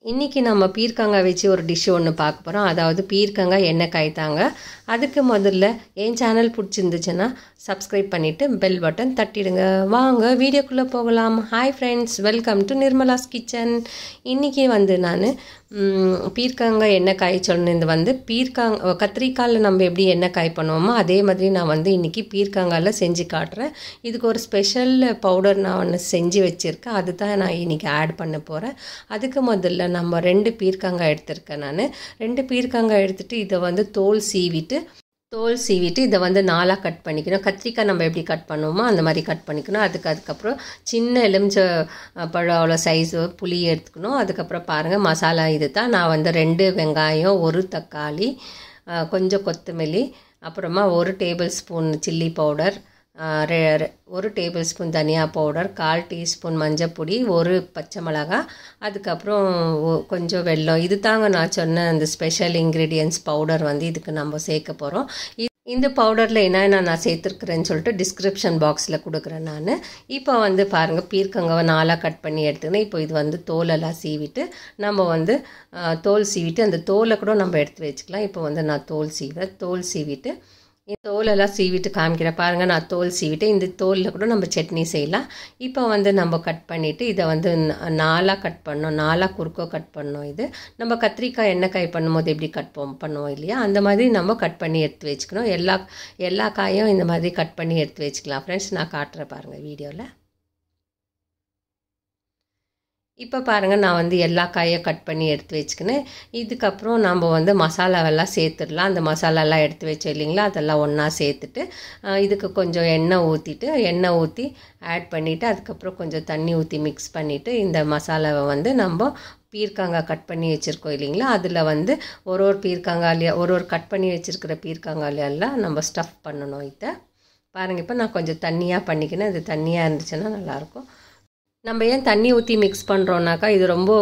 இன்றைக்கி நம்ம பீர்க்கங்காய் வச்சு ஒரு டிஷ் ஒன்று பார்க்க போகிறோம். அதாவது பீர்க்கங்காய் எண்ணெய் காய்த்தாங்க. அதுக்கு முதல்ல என் சேனல் பிடிச்சிருந்துச்சுன்னா சப்ஸ்கிரைப் பண்ணிவிட்டு பெல் பட்டன் தட்டிடுங்க. வாங்க வீடியோக்குள்ளே போகலாம். Hi friends, welcome to Nirmala's kitchen. இன்றைக்கி நான் பீர்க்கங்காய் எண்ணெய் காய் சொன்னது கத்திரிக்காயில் நம்ம எப்படி எண்ணெய் காய் பண்ணுவோமோ அதே மாதிரி நான் இன்றைக்கி பீர்க்கங்காயில் செஞ்சு காட்டுறேன். இதுக்கு ஒரு ஸ்பெஷல் பவுடர் நான் ஒன்று செஞ்சு வச்சுருக்கேன். அதுதான் நான் இன்றைக்கி ஆட் பண்ண போகிறேன். அதுக்கு முதல்ல நம்ம 2 பீர்க்கங்காய் எடுத்திருக்கேன். நான் 2 பீர்க்கங்காய் எடுத்துகிட்டு இதை தோல் சீவிட்டு இதை 4ஆக கட் பண்ணிக்கணும். கத்திரிக்காய் நம்ம எப்படி கட் பண்ணுவோமோ அந்த மாதிரி கட் பண்ணிக்கணும். அதுக்கப்புறம் சின்ன எலுமிச்சை பழம் அவ்வளோ சைஸு புளி எடுத்துக்கணும். அதுக்கப்புறம் பாருங்கள் மசாலா இது தான். நான் 2 வெங்காயம், 1 தக்காளி, கொஞ்சம் கொத்தமல்லி, அப்புறமா 1 table spoon chilli powder, 1 table spoon தனியா பவுடர், 1/4 டீஸ்பூன் மஞ்சப்பொடி, 1 பச்சை மிளகாய், அதுக்கப்புறம் கொஞ்சம் வெல்லம். இது தாங்க நான் சொன்ன அந்த ஸ்பெஷல் இன்க்ரீடியன்ட்ஸ் பவுடர் இதுக்கு நம்ம சேர்க்க போகிறோம். இந்த பவுடரில் என்னென்ன நான் சேர்த்துருக்குறேன்னு சொல்லிட்டு டிஸ்கிரிப்ஷன் பாக்ஸில் கொடுக்குறேன் நான். இப்போ பாருங்கள் பீர்க்கங்காவை 4ஆக கட் பண்ணி எடுத்துக்கணும். இப்போ இது தோலெல்லாம் சீவிட்டு நம்ம தோல் சீவிட்டு அந்த தோலை கூட நம்ம எடுத்து வச்சுக்கலாம். இப்போ நான் தோல் சீவிட்டு தோலெல்லாம் சீவிட்டு காமிக்கிறேன். பாருங்கள் நான் தோல் சீவிட்டு இந்த தோலில் கூட நம்ம சட்னி செய்யலாம். இப்போ நம்ம கட் பண்ணிவிட்டு இதை 4ஆக கட் பண்ணோம், 4ஆக குறுக்கோ கட் பண்ணோம். இது நம்ம கத்திரிக்காய் எண்ணெய் காய் பண்ணும்போது எப்படி பண்ணுவோம் இல்லையா, அந்த மாதிரி நம்ம கட் பண்ணி எடுத்து வச்சுக்கணும். எல்லா காயும் இந்த மாதிரி கட் பண்ணி எடுத்து வச்சுக்கலாம். ஃப்ரெண்ட்ஸ் நான் காட்டுறேன் பாருங்கள் வீடியோவில். இப்போ பாருங்கள் நான் எல்லா காயும் கட் பண்ணி எடுத்து வச்சுக்கினேன். இதுக்கப்புறம் நம்ம மசாலாவெல்லாம் சேர்த்துடலாம். அந்த மசாலாலாம் எடுத்து வச்சோம் இல்லைங்களா, அதெல்லாம் ஒன்றா சேர்த்துட்டு இதுக்கு கொஞ்சம் எண்ணெய் ஊற்றி ஆட் பண்ணிவிட்டு அதுக்கப்புறம் கொஞ்சம் தண்ணி ஊற்றி மிக்ஸ் பண்ணிவிட்டு இந்த மசாலாவை நம்ம பீர்க்கங்காய் கட் பண்ணி வச்சுருக்கோம் இல்லைங்களா, அதில் ஒரு பீர்க்கங்காயிலையும் ஒரு கட் பண்ணி வச்சுருக்கிற பீர்க்கங்காயிலெல்லாம் நம்ம ஸ்டஃப் பண்ணணும். இதை பாருங்கள் இப்போ நான் கொஞ்சம் தண்ணியாக பண்ணிக்கினேன். இது தண்ணியாக இருந்துச்சுன்னா நல்லாயிருக்கும். நம்ம ஏன் தண்ணி ஊற்றி மிக்ஸ் பண்ணுறோன்னாக்கா, இது ரொம்ப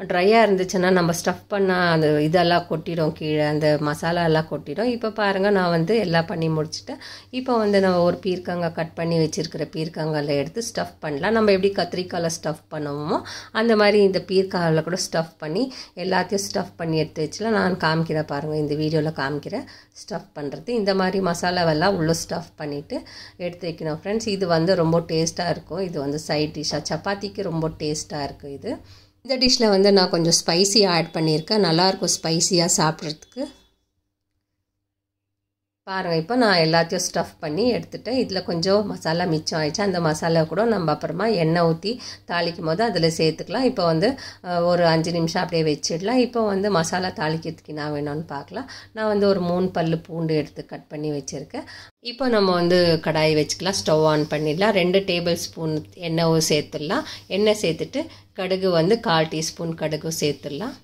ட்ரையாக இருந்துச்சுன்னா நம்ம ஸ்டஃப் பண்ணால் அந்த இதெல்லாம் கொட்டிடும், கீழே அந்த மசாலா எல்லாம் கொட்டிடும். இப்போ பாருங்கள் நான் எல்லாம் பண்ணி முடிச்சுட்டேன். இப்போ நம்ம ஒரு பீர்க்கங்காய் கட் பண்ணி வச்சுருக்கிற பீர்க்கங்காயில் எடுத்து ஸ்டஃப் பண்ணலாம். நம்ம எப்படி கத்திரிக்காயில் ஸ்டஃப் பண்ணுவோமோ அந்த மாதிரி இந்த பீர்க்கங்காயில் கூட ஸ்டஃப் பண்ணி எல்லாத்தையும் ஸ்டஃப் பண்ணி எடுத்து வச்சுலாம். நான் காமிக்கிறேன் பாருங்கள், இந்த வீடியோவில் காமிக்கிறேன் ஸ்டஃப் பண்ணுறது. இந்த மாதிரி மசாலாவெல்லாம் உள்ளே ஸ்டஃப் பண்ணிவிட்டு எடுத்து வைக்கணும் ஃப்ரெண்ட்ஸ். இது ரொம்ப டேஸ்ட்டாக இருக்கும். இது சைட் டிஷ்ஷாக சப்பாத்திக்கு ரொம்ப டேஸ்ட்டாக இருக்குது. இந்த டிஷ்ஷில் நான் கொஞ்சம் ஸ்பைசியாக ஆட் பண்ணியிருக்கேன். நல்லாயிருக்கும் ஸ்பைசியாக சாப்பிட்றதுக்கு. பாருங்கள் இப்போ நான் எல்லாத்தையும் ஸ்டஃப் பண்ணி எடுத்துகிட்டேன். இதில் கொஞ்சம் மசாலா மிச்சம் ஆயிடுச்சு. அந்த மசாலா கூட நம்ம அப்புறமா எண்ணெய் ஊற்றி தாளிக்கும் போது அதில் சேர்த்துக்கலாம். இப்போ ஒரு 5 நிமிஷம் அப்படியே வச்சிடலாம். இப்போ மசாலா தாளிக்கிறதுக்கு என்ன வேணும்னு பார்க்கலாம். நான் ஒரு 3 பல்லு பூண்டு எடுத்து கட் பண்ணி வச்சுருக்கேன். இப்போ நம்ம கடாயை வச்சுக்கலாம். ஸ்டவ் ஆன் பண்ணிடலாம். 2 டேபிள் ஸ்பூன் எண்ணெய் சேர்த்துடலாம். எண்ணெய் சேர்த்துட்டு கடுகு 1/4 டீஸ்பூன் கடுகு சேர்த்துடலாம்.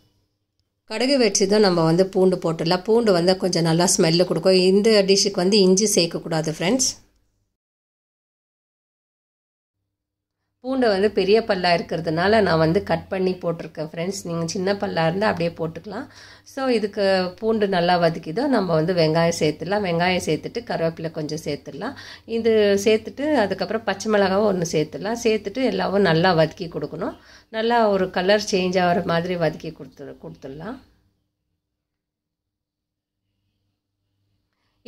கடுகு வச்சு தான் நம்ம பூண்டு போட்டுடலாம். பூண்டு கொஞ்சம் நல்லா ஸ்மெல்லு கொடுக்கும். இந்த டிஷ்ஷுக்கு இஞ்சி சேர்க்கக்கூடாது ஃப்ரெண்ட்ஸ். பூண்டை பெரிய பல்லாக இருக்கிறதுனால நான் கட் பண்ணி போட்டிருக்கேன் ஃப்ரெண்ட்ஸ். நீங்கள் சின்ன பல்லாக இருந்தால் அப்படியே போட்டுக்கலாம். ஸோ இதுக்கு பூண்டு நல்லா வதக்கிதோ நம்ம வெங்காயம் சேர்த்துடலாம். வெங்காயம் சேர்த்துட்டு கருவேப்பிலை கொஞ்சம் சேர்த்துடலாம். இது சேர்த்துட்டு அதுக்கப்புறம் பச்சை மிளகாவும் 1 சேர்த்துடலாம். சேர்த்துட்டு எல்லாவும் நல்லா வதக்கி கொடுக்கணும். நல்லா ஒரு கலர் சேஞ்ச் ஆகிற மாதிரி வதக்கி கொடுத்துடலாம்.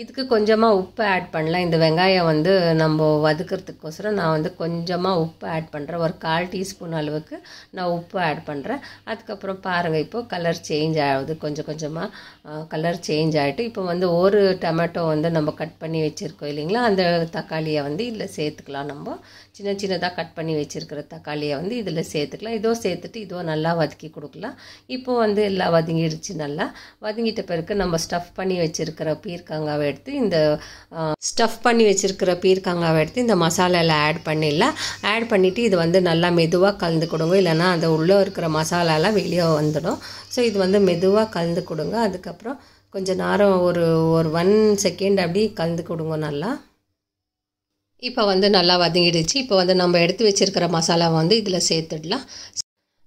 இதுக்கு கொஞ்சமாக உப்பு ஆட் பண்ணலாம். இந்த வெங்காயம் நம்ம வதக்கிறதுக்கோசரம் நான் கொஞ்சமாக உப்பு ஆட் பண்ணுறேன். ஒரு 1/4 டீஸ்பூன் அளவுக்கு நான் உப்பு ஆட் பண்ணுறேன். அதுக்கப்புறம் பாருங்கள் இப்போது கலர் சேஞ்ச் ஆகுது. கொஞ்சமாக கலர் சேஞ்ச் ஆகிட்டு இப்போ ஒரு டொமேட்டோ நம்ம கட் பண்ணி வச்சுருக்கோம் இல்லைங்களா, அந்த தக்காளியை இதில் சேர்த்துக்கலாம். நம்ம சின்னதாக கட் பண்ணி வச்சுருக்கிற தக்காளியை இதில் சேர்த்துக்கலாம். இதோ சேர்த்துட்டு இதோ நல்லா வதக்கி கொடுக்கலாம். இப்போது எல்லாம் வதங்கிடுச்சு. நல்லா வதங்கிட்ட பிறகு நம்ம ஸ்டஃப் பண்ணி வச்சுருக்கிற பீர்க்கங்காவை எடுத்து இந்த மசாலாவில் ஆட் பண்ணிடலாம். ஆட் பண்ணிவிட்டு இது செஞ்சுட்டு மெதுவாக கலந்து கொடுங்க, இல்லைனா அந்த உள்ளே இருக்கிற மசாலாலாம் வெளியே வந்துடும். ஸோ இது மெதுவாக கலந்து கொடுங்க. அதுக்கப்புறம் கொஞ்சம் நேரம் ஒரு 1 செகண்ட் அப்படி கலந்து கொடுங்க நல்லா. இப்போ நல்லா வதங்கிடுச்சு. இப்போ நம்ம எடுத்து வச்சுருக்கிற மசாலாவை இதில் சேர்த்துடலாம்.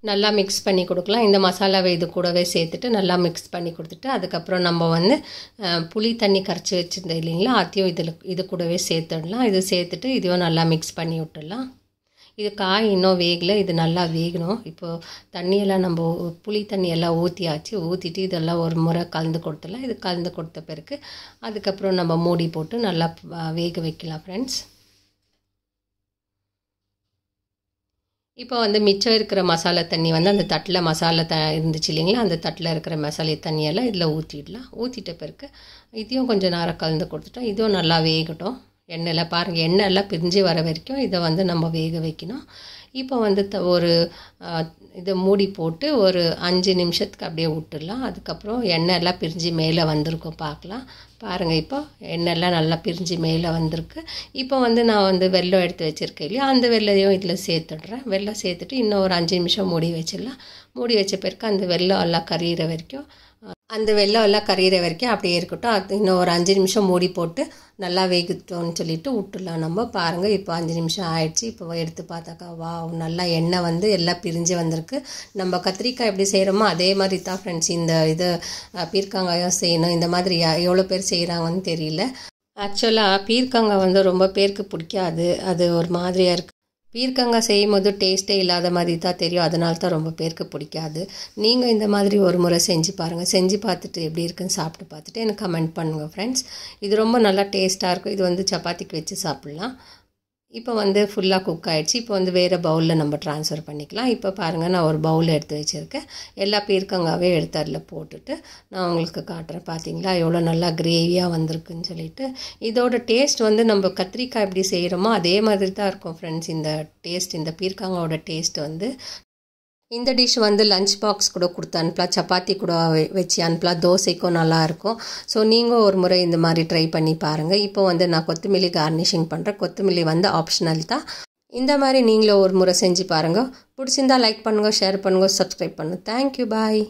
நல்லா மிக்ஸ் பண்ணி கொடுக்கலாம். இந்த மசாலாவை இது கூடவே சேர்த்துட்டு நல்லா மிக்ஸ் பண்ணி கொடுத்துட்டு அதுக்கப்புறம் நம்ம புளி தண்ணி கரைச்சி வச்சுருந்தோம் இல்லைங்களா, அதையும் இது கூடவே சேர்த்துடலாம். இது சேர்த்துட்டு இதையும் நல்லா மிக்ஸ் பண்ணி விட்டுடலாம். இது காய் இன்னும் வேகலை, இது நல்லா வேகணும். இப்போது தண்ணியெல்லாம் நம்ம புளி தண்ணியெல்லாம் ஊற்றியாச்சு. ஊற்றிட்டு இதெல்லாம் ஒரு முறை கலந்து கொடுத்துடலாம். இது கலந்து கொடுத்த பிறகு அதுக்கப்புறம் நம்ம மூடி போட்டு நல்லா வேக வைக்கலாம் ஃப்ரெண்ட்ஸ். இப்போ வந்து மிச்சம் இருக்கிற மசாலா தண்ணி வந்து அந்த தட்டில் மசாலா இருந்துச்சு இல்லைங்களா, அந்த தட்டில் இருக்கிற மசாலா தண்ணியெல்லாம் இதில் ஊற்றிடலாம். ஊற்றிட்ட பிறகு இதையும் கொஞ்சம் நேரம் கலந்து கொடுத்துட்டோம். இதுவும் நல்லா வேகட்டும். எண்ணெயில் பாருங்கள், எண்ணெயெல்லாம் பிரிஞ்சு வர வரைக்கும் இதை வந்து நம்ம வேக வைக்கணும். இப்போ வந்து இதை மூடி போட்டு ஒரு 5 நிமிஷத்துக்கு அப்படியே விட்டுடலாம். அதுக்கப்புறம் எண்ணெயெல்லாம் பிரிஞ்சு மேலே வந்திருக்கும் பார்க்கலாம். பாருங்கள், இப்போ எண்ணெயெல்லாம் நல்லா பிரிஞ்சு மேலே வந்திருக்கு. இப்போ வந்து நான் வந்து வெல்லம் எடுத்து வச்சுருக்கேன் இல்லையா, அந்த வெள்ளையும் இதில் சேர்த்துடுறேன். வெல்லம் சேர்த்துட்டு இன்னும் ஒரு 5 நிமிஷம் மூடி வச்சிடலாம். மூடி வச்ச பிறகு அந்த வெல்லம் எல்லாம் கரியிற வரைக்கும் அப்படியே இருக்கட்டும். அது இன்னும் ஒரு 5 நிமிஷம் மூடி போட்டு நல்லா வேகட்டோன்னு சொல்லிட்டு விட்டுடலாம் நம்ம. பாருங்கள், இப்போ 5 நிமிஷம் ஆயிடுச்சு. இப்போ எடுத்து பார்த்தாக்கா நல்லா எண்ணெய் வந்து எல்லாம் பிரிஞ்சு வந்திருக்கு. நம்ம கத்திரிக்காய் எப்படி செய்கிறோமோ அதே மாதிரி தான் ஃப்ரெண்ட்ஸ் இது பீர்க்கங்காயும் செய்யணும். இந்த மாதிரி எவ்வளோ பேர் செய்கிறாங்கன்னு தெரியல. ஆக்சுவலாக பீர்க்கங்காய் வந்து ரொம்ப பேருக்கு பிடிக்காது, அது ஒரு மாதிரியாக இருக்குது. பீர்க்கங்காய் செய்யும் போது டேஸ்ட்டே இல்லாத மாதிரி தான் தெரியும், அதனால தான் ரொம்ப பேருக்கு பிடிக்காது. நீங்கள் இந்த மாதிரி ஒரு முறை செஞ்சு பாருங்கள். செஞ்சு பார்த்துட்டு எப்படி இருக்குன்னு சாப்பிட்டு பார்த்துட்டு எனக்கு கமெண்ட் பண்ணுங்கள் ஃப்ரெண்ட்ஸ். இது ரொம்ப நல்லா டேஸ்ட்டாக இருக்கும். இது வந்து சப்பாத்திக்கு வச்சு சாப்பிட்லாம். இப்போ வந்து ஃபுல்லாக குக் ஆகிடுச்சு. இப்போ வந்து வேறு பவுலில் நம்ம ட்ரான்ஸ்ஃபர் பண்ணிக்கலாம். இப்போ பாருங்கள், நான் ஒரு பவுல் எடுத்து வச்சுருக்கேன். எல்லா பீர்க்கங்காவே எடுத்து அதில் போட்டுட்டு நான் உங்களுக்கு காட்டுறேன். பார்த்தீங்களா எவ்வளோ நல்லா கிரேவியாக வந்திருக்குன்னு சொல்லிட்டு. இதோட டேஸ்ட் வந்து நம்ம கத்திரிக்காய் எப்படி செய்கிறோமோ அதே மாதிரி தான் இருக்கும் ஃப்ரெண்ட்ஸ். இந்த பீர்க்கங்காவோட டேஸ்ட் வந்து இந்த டிஷ் வந்து லஞ்ச் பாக்ஸ் கூட கொடுத்து அனுப்பலாம், சப்பாத்தி கூட வச்சு அனுப்பலாம், தோசைக்கும் நல்லாயிருக்கும். ஸோ நீங்கள் ஒரு முறை இந்த மாதிரி ட்ரை பண்ணி பாருங்கள். இப்போ வந்து நான் கொத்தமல்லி கார்னிஷிங் பண்ணுறேன். கொத்தமல்லி வந்து ஆப்ஷனல் தான். இந்த மாதிரி நீங்களும் ஒரு முறை செஞ்சு பாருங்கள். பிடிச்சிருந்தா லைக் பண்ணுங்கள், ஷேர் பண்ணுங்கள், சப்ஸ்கிரைப் பண்ணுங்கள். தேங்க்யூ, பாய்.